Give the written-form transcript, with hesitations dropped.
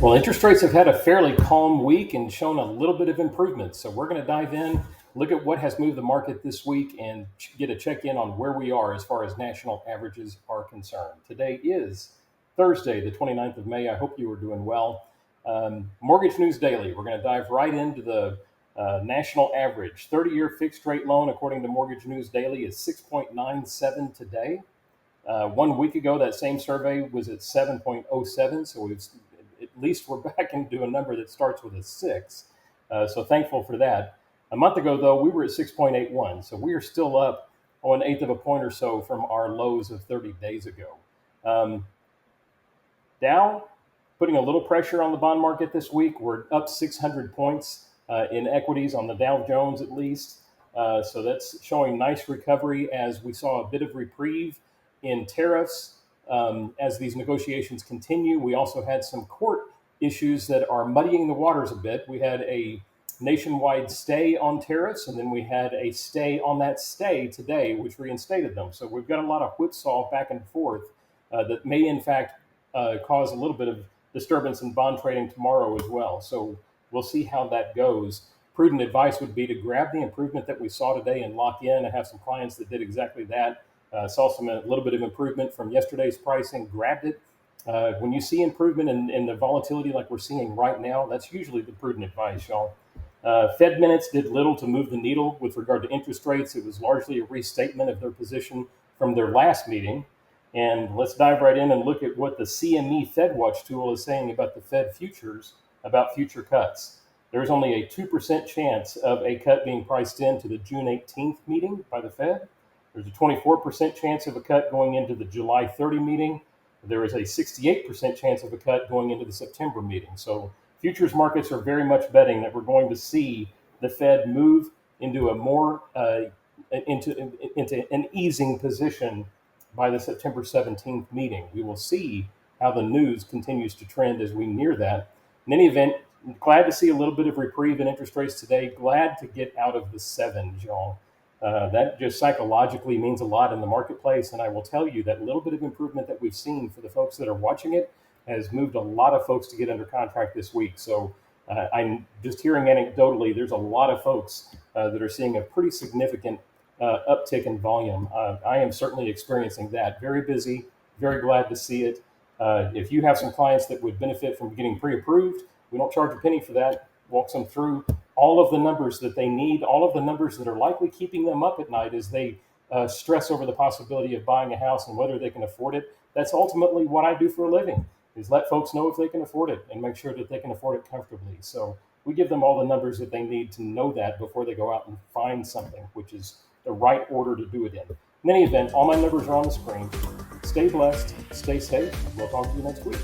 Well, interest rates have had a fairly calm week and shown a little bit of improvement. So we're going to dive in, look at what has moved the market this week, and get a check in on where we are as far as national averages are concerned. Today is Thursday, the 29th of May. I hope you are doing well. Mortgage News Daily, we're going to dive right into the national average. 30-year fixed rate loan, according to Mortgage News Daily, is 6.97 today. 1 week ago, that same survey was at 7.07, so at least we're back into a number that starts with a 6. So thankful for that. A month ago, though, we were at 6.81, so we are still up an eighth of a point or so from our lows of 30 days ago. Dow putting a little pressure on the bond market this week. We're up 600 points in equities on the Dow Jones at least. So that's showing nice recovery as we saw a bit of reprieve in tariffs as these negotiations continue. We also had some court issues that are muddying the waters a bit. We had a nationwide stay on tariffs, and then we had a stay on that stay today, which reinstated them. So we've got a lot of whipsaw back and forth that may, in fact, cause a little bit of disturbance in bond trading tomorrow as well. So we'll see how that goes. Prudent advice would be to grab the improvement that we saw today and lock in. I have some clients that did exactly that. Saw a little bit of improvement from yesterday's pricing, grabbed it. When you see improvement in the volatility like we're seeing right now, that's usually the prudent advice, y'all. Fed minutes did little to move the needle with regard to interest rates. It was largely a restatement of their position from their last meeting. And let's dive right in and look at what the CME Fed Watch tool is saying about the Fed futures, about future cuts. There's only a 2% chance of a cut being priced into the June 18th meeting by the Fed. There's a 24% chance of a cut going into the July 30 meeting. There is a 68% chance of a cut going into the September meeting. So futures markets are very much betting that we're going to see the Fed move into a more into an easing position by the September 17th meeting. We will see how the news continues to trend as we near that. In any event, glad to see a little bit of reprieve in interest rates today. Glad to get out of the sevens, y'all. That just psychologically means a lot in the marketplace. And I will tell you that little bit of improvement that we've seen for the folks that are watching it has moved a lot of folks to get under contract this week. So I'm just hearing anecdotally, there's a lot of folks that are seeing a pretty significant uptick in volume. I am certainly experiencing that. Very busy, very glad to see it. If you have some clients that would benefit from getting pre-approved, we don't charge a penny for that. Walks them through all of the numbers that they need, all of the numbers that are likely keeping them up at night as they stress over the possibility of buying a house and whether they can afford it. That's ultimately what I do for a living, is let folks know if they can afford it and make sure that they can afford it comfortably. So we give them all the numbers that they need to know that before they go out and find something, which is the right order to do it in. In any event, all my numbers are on the screen. Stay blessed, stay safe, and we'll talk to you next week.